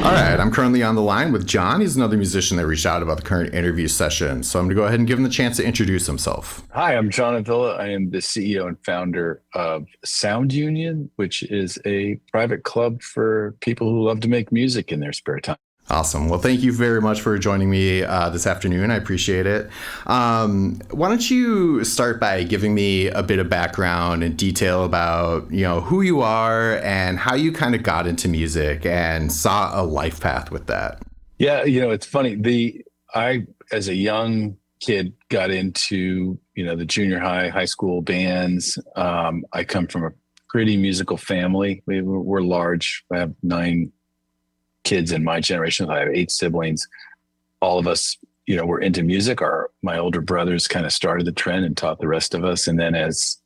All right, I'm currently on the line with John. He's another musician that reached out about the current interview session. So I'm going to go ahead and give him the chance to introduce himself. Hi, I'm John Avilla. I am the CEO and founder of Sound Union, which is a private club for people who love to make music in their spare time. Awesome. Well, thank you very much for joining me this afternoon. I appreciate it. Why don't you start by giving me a bit of background and detail about, who you are and how you kind of got into music and saw a life path with that. Yeah, it's funny. I, as a young kid, got into, the junior high school bands. I come from a pretty musical family. We're large. I have 9 kids in my generation. I have 8 siblings. All of us, were into music. My older brothers kind of started the trend and taught the rest of us. And then as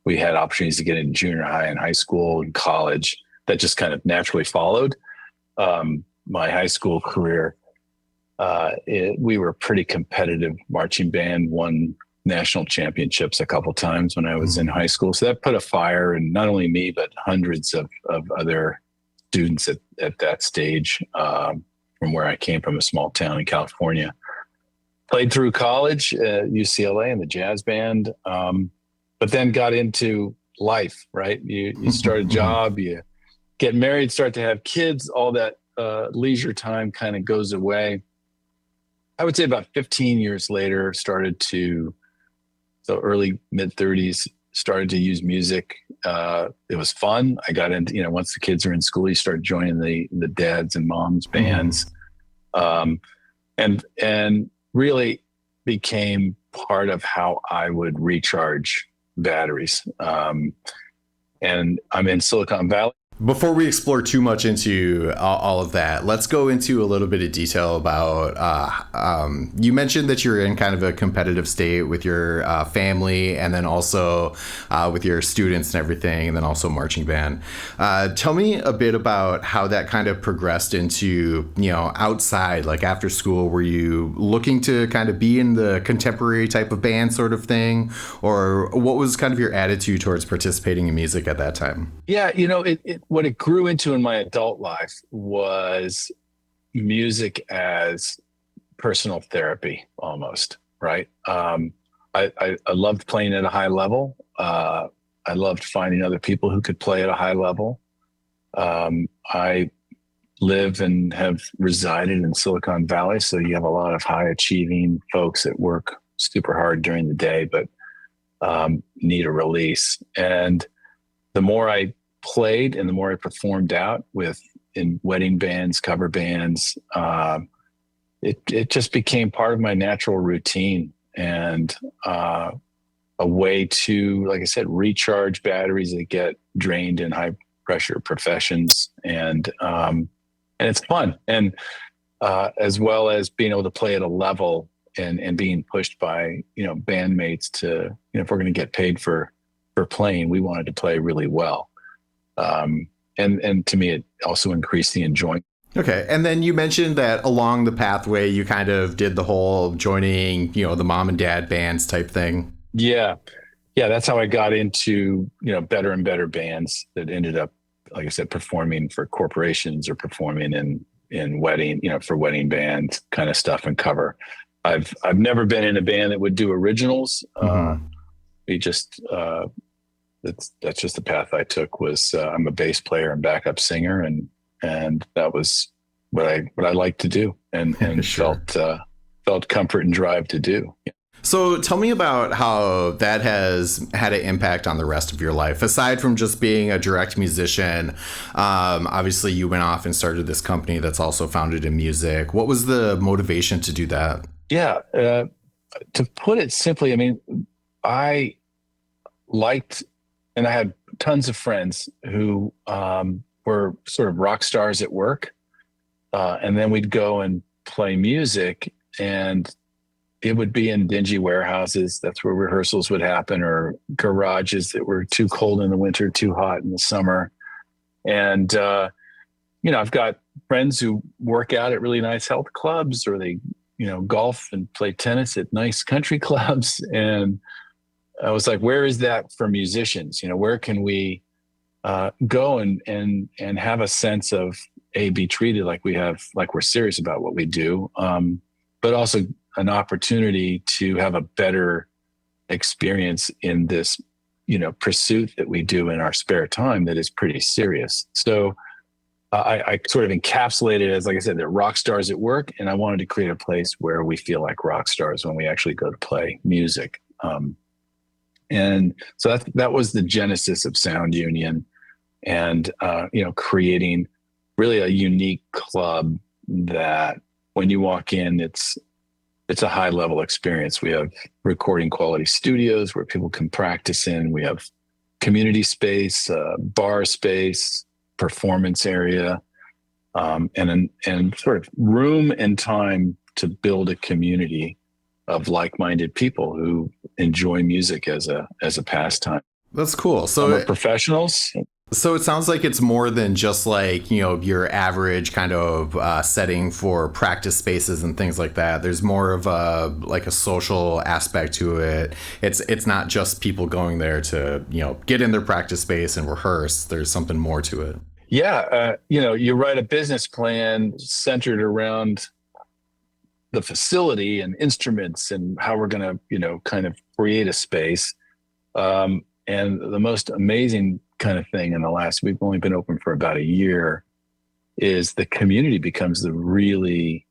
we had opportunities to get into junior high and high school and college, that just kind of naturally followed. My high school career, we were a pretty competitive marching band, won national championships a couple times when I was in high school. So that put a fire in not only me, but hundreds of other students at that stage, from where I came from, a small town in California. Played through college at UCLA in the jazz band, but then got into life, right? You start a job, you get married, start to have kids, all that leisure time kind of goes away. I would say about 15 years later, so early mid 30s, started to use music. It was fun. I got into, once the kids are in school, you start joining the dads and moms bands, and really became part of how I would recharge batteries. And I'm in Silicon Valley. Before we explore too much into all of that, let's go into a little bit of detail about, you mentioned that you're in kind of a competitive state with your family and then also with your students and everything, and then also marching band. Tell me a bit about how that kind of progressed into, outside, like after school. Were you looking to kind of be in the contemporary type of band sort of thing? Or what was kind of your attitude towards participating in music at that time? Yeah, what it grew into in my adult life was music as personal therapy, almost, right? I loved playing at a high level. I loved finding other people who could play at a high level. I live and have resided in Silicon Valley, so you have a lot of high achieving folks that work super hard during the day, but need a release. And the more I played and the more I performed out in wedding bands, cover bands, it just became part of my natural routine and a way to, like I said, recharge batteries that get drained in high pressure professions. And it's fun. And as well as being able to play at a level and being pushed by, bandmates to, if we're going to get paid for playing, we wanted to play really well. And to me, it also increased the enjoyment. Okay. And then you mentioned that along the pathway, you kind of did the whole joining, the mom and dad bands type thing. Yeah. Yeah. That's how I got into, better and better bands that ended up, like I said, performing for corporations or performing in wedding, for wedding bands kind of stuff and cover. I've never been in a band that would do originals. We just, that's just the path I took. Was I'm a bass player and backup singer, and that was what I liked to do, and Sure. felt comfort and drive to do. So tell me about how that has had an impact on the rest of your life, aside from just being a direct musician. Obviously, you went off and started this company that's also founded in music. What was the motivation to do that? Yeah, to put it simply, I mean, I liked. And I had tons of friends who were sort of rock stars at work. And then we'd go and play music, and it would be in dingy warehouses. That's where rehearsals would happen, or garages that were too cold in the winter, too hot in the summer. And, I've got friends who work out at really nice health clubs, or they, golf and play tennis at nice country clubs. And I was like, where is that for musicians? Where can we go and have a sense of be treated like we're serious about what we do, but also an opportunity to have a better experience in this, pursuit that we do in our spare time that is pretty serious. So I sort of encapsulated it as, like I said, they're rock stars at work, and I wanted to create a place where we feel like rock stars when we actually go to play music. And so that was the genesis of Sound Union, and creating really a unique club that when you walk in, it's a high level experience. We have recording quality studios where people can practice in. We have community space, bar space, performance area, and sort of room and time to build a community of like-minded people who enjoy music as a pastime. That's cool. Some are professionals. So it sounds like it's more than just like, your average kind of setting for practice spaces and things like that. There's more of a social aspect to it. It's not just people going there to, get in their practice space and rehearse. There's something more to it. Yeah. You write a business plan centered around the facility and instruments and how we're going to, kind of create a space. And the most amazing kind of thing we've only been open for about a year, is the community becomes the really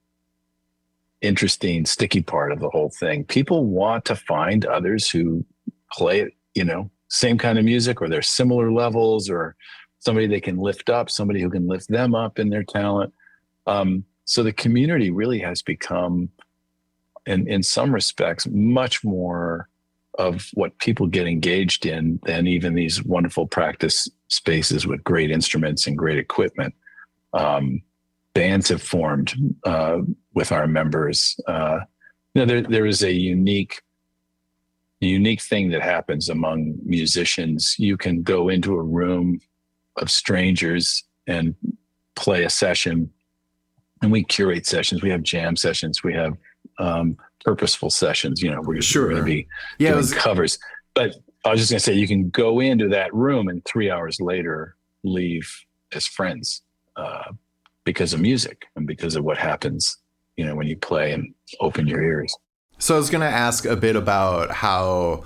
interesting, sticky part of the whole thing. People want to find others who play, same kind of music, or they're similar levels, or somebody they can lift up, somebody who can lift them up in their talent. So the community really has become, in some respects, much more of what people get engaged in than even these wonderful practice spaces with great instruments and great equipment. Bands have formed with our members. There is a unique thing that happens among musicians. You can go into a room of strangers and play a session, and we curate sessions. We have jam sessions. We have purposeful sessions, where you're going to be doing covers. But I was just going to say, you can go into that room and 3 hours later leave as friends because of music and because of what happens, when you play and open your ears. So I was going to ask a bit about how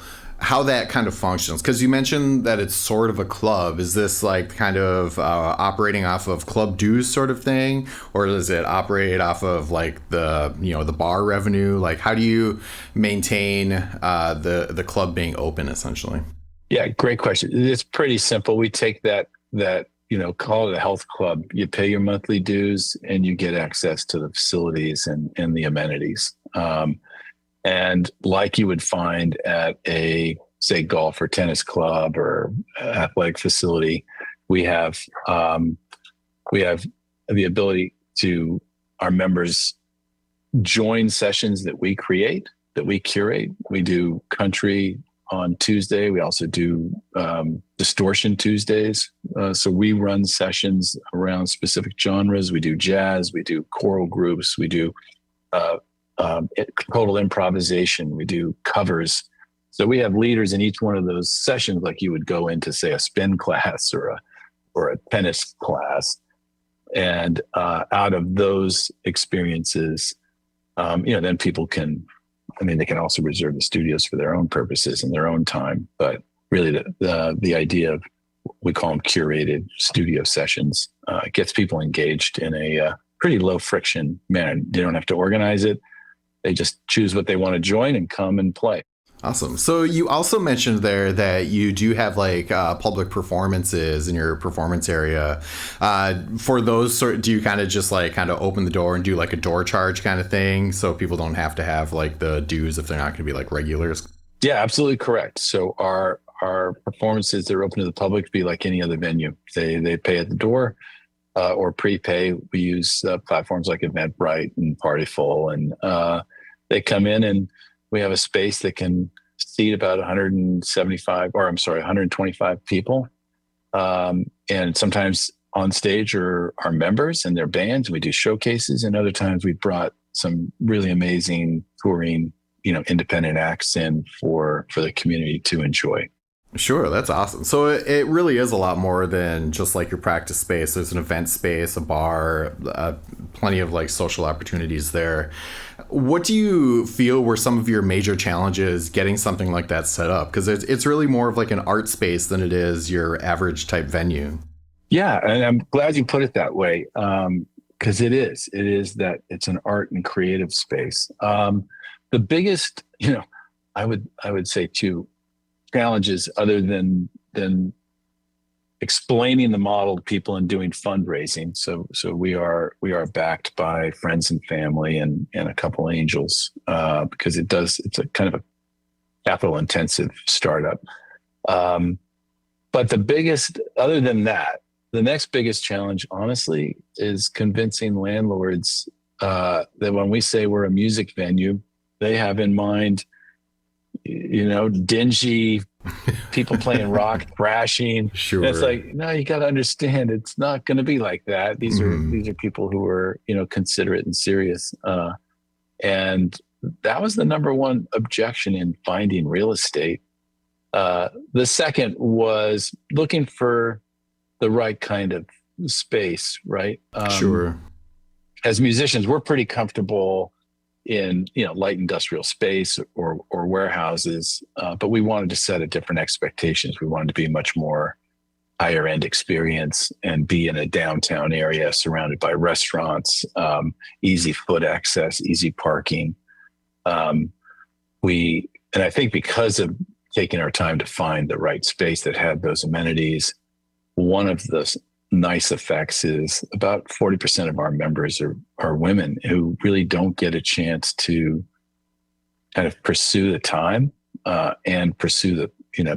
that kind of functions, because you mentioned that it's sort of a club. Is this like kind of operating off of club dues sort of thing, or does it operate off of like the bar revenue? Like, how do you maintain the club being open essentially? Yeah, great question. It's pretty simple. We take that call it a health club. You pay your monthly dues and you get access to the facilities and the amenities. And like you would find at a, say, golf or tennis club or athletic facility, we have the ability to our members join sessions that we create, that we curate. We do country on Tuesday. We also do distortion Tuesdays. So we run sessions around specific genres. We do jazz. We do choral groups. We do total improvisation. We do covers. So we have leaders in each one of those sessions, like you would go into, say, a spin class or a tennis class. And out of those experiences, then people they can also reserve the studios for their own purposes and their own time. But really the idea of, we call them curated studio sessions, gets people engaged in a pretty low friction manner. They don't have to organize it. They just choose what they want to join and come and play. Awesome. So you also mentioned there that you do have like public performances in your performance area. For those do you kind of open the door and do like a door charge kind of thing, so people don't have to have like the dues if they're not going to be like regulars? Yeah, absolutely correct. So our performances, they're open to the public to be like any other venue. They pay at the door. Or prepay. We use platforms like Eventbrite and Partyful, and they come in, and we have a space that can seat about 125 people. And sometimes on stage are our members and their bands. We do showcases, and other times we brought some really amazing touring, independent acts in for the community to enjoy. Sure, that's awesome. So it really is a lot more than just like your practice space. There's an event space, a bar, plenty of like social opportunities there. What do you feel were some of your major challenges getting something like that set up? Because it's really more of like an art space than it is your average type venue. Yeah, and I'm glad you put it that way, because it is that it's an art and creative space. The biggest, I would say two challenges, other than explaining the model to people and doing fundraising. So we are backed by friends and family and a couple angels, because it's a kind of a capital intensive startup. Um, but the biggest, other than that, the next biggest challenge, honestly, is convincing landlords that when we say we're a music venue, they have in mind, dingy people playing rock, thrashing. And it's Sure. like, no, you got to understand, it's not going to be like that. These are people who are, considerate and serious. And that was the number one objection in finding real estate. The second was looking for the right kind of space, right? Sure. As musicians, we're pretty comfortable in light industrial space or warehouses, but we wanted to set a different expectations. We wanted to be much more higher end experience and be in a downtown area surrounded by restaurants, easy foot access, easy parking. And I think because of taking our time to find the right space that had those amenities, one of the nice effects is about 40% of our members are women who really don't get a chance to kind of pursue the time, and pursue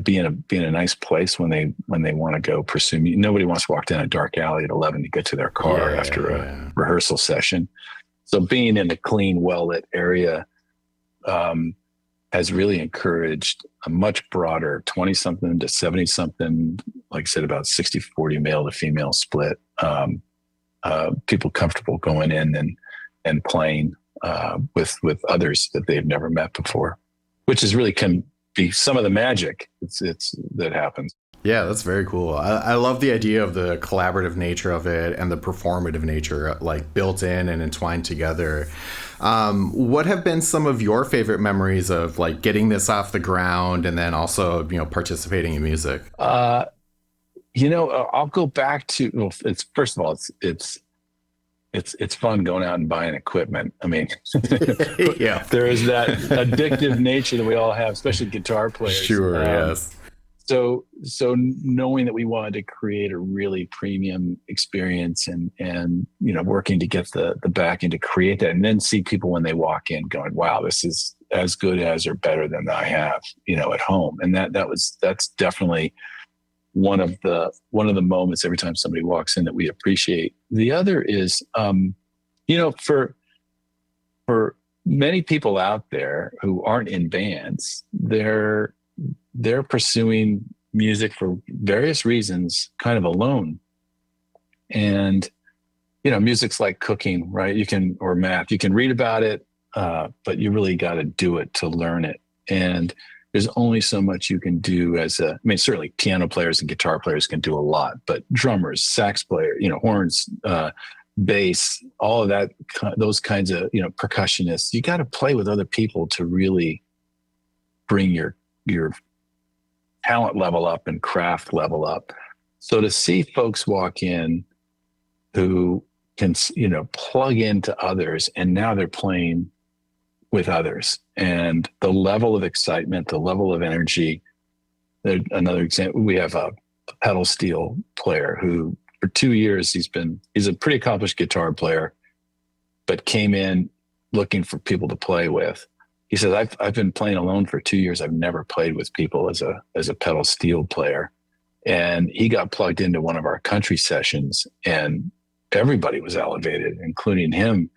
be in a nice place when they want to go pursue. Nobody wants to walk down a dark alley at 11 to get to their car after a rehearsal session. So being in a clean, well-lit area has really encouraged a much broader 20-something to 70-something, like I said, about 60-40 male to female split. People comfortable going in and playing with others that they've never met before, which is really can be some of the magic it's that happens. Yeah, that's very cool. I love the idea of the collaborative nature of it and the performative nature, like built in and entwined together. What have been some of your favorite memories of like getting this off the ground and then also, participating in music? I'll go back to, well, it's first of all, it's fun going out and buying equipment. I mean, Yeah. there is that addictive nature that we all have, especially guitar players. Sure, yes. So knowing that we wanted to create a really premium experience and working to get the backing to create that, and then see people when they walk in going, wow, this is as good as or better than I have, at home. And that's definitely one of the moments every time somebody walks in that we appreciate. The other is, for many people out there who aren't in bands, they're pursuing music for various reasons, kind of alone. And, music's like cooking, right? Or math, you can read about it, but you really got to do it to learn it. And there's only so much you can do certainly piano players and guitar players can do a lot, but drummers, sax player, horns, bass, all of that, those kinds of, percussionists, you got to play with other people to really bring your talent level up and craft level up. So to see folks walk in who can, plug into others, and now they're playing with others, and the level of excitement, the level of energy. Another example, we have a pedal steel player who for 2 years he's a pretty accomplished guitar player, but came in looking for people to play with. He says, I've been playing alone for 2 years. I've never played with people as a pedal steel player. And he got plugged into one of our country sessions, and everybody was elevated, including him.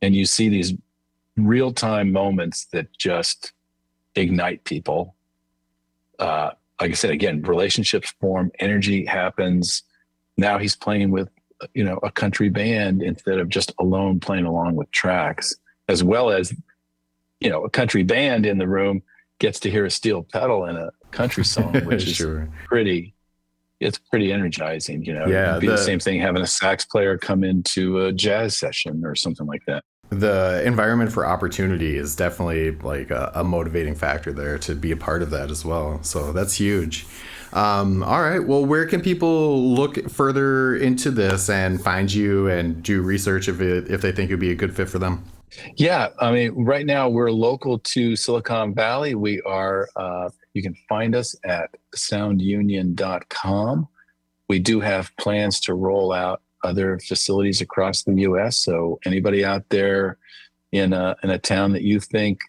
And you see these real-time moments that just ignite people. Like I said, again, relationships form, energy happens. Now he's playing with, a country band instead of just alone playing along with tracks, as well as, a country band in the room gets to hear a steel pedal country song, which is Sure. pretty, it's pretty energizing. Yeah. It'd be the same thing having a sax player come into a jazz session or something like that. The environment for opportunity is definitely like a motivating factor there to be a part of that as well. So that's huge. All right. Well, where can people look further into this and find you and do research if they think it'd be a good fit for them? Yeah, I mean, right now we're local to Silicon Valley. We are, you can find us at soundunion.com. We do have plans to roll out other facilities across the U.S. So anybody out there in a town that you think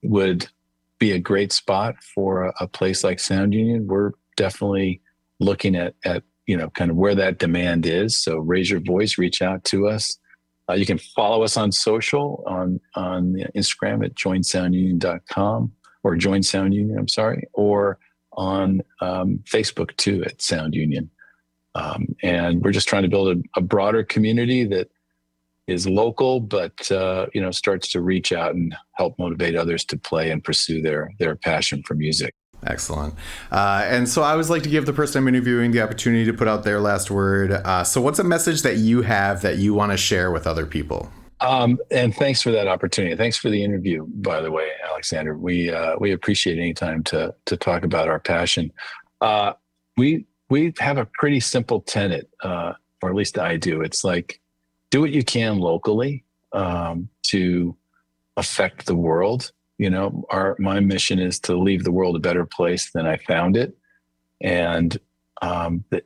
would be a great spot for a place like Sound Union, we're definitely looking at kind of where that demand is. So raise your voice, reach out to us. You can follow us on social on Instagram at joinsoundunion.com or Join Sound Union, I'm sorry, or on Facebook too at Sound Union. And we're just trying to build a broader community that is local, but starts to reach out and help motivate others to play and pursue their passion for music. Excellent. And so I always like to give the person I'm interviewing the opportunity to put out their last word. So what's a message that you have that you want to share with other people? And thanks for that opportunity. Thanks for the interview, by the way, Alexander. We appreciate any time to talk about our passion. We have a pretty simple tenet, or at least I do. It's like, do what you can locally to affect the world. My mission is to leave the world a better place than I found it. And the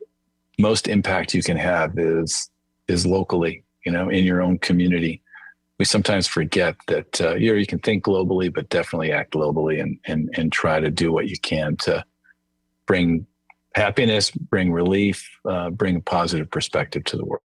most impact you can have is locally, in your own community. We sometimes forget that, you can think globally, but definitely act globally and try to do what you can to bring happiness, bring relief, bring a positive perspective to the world.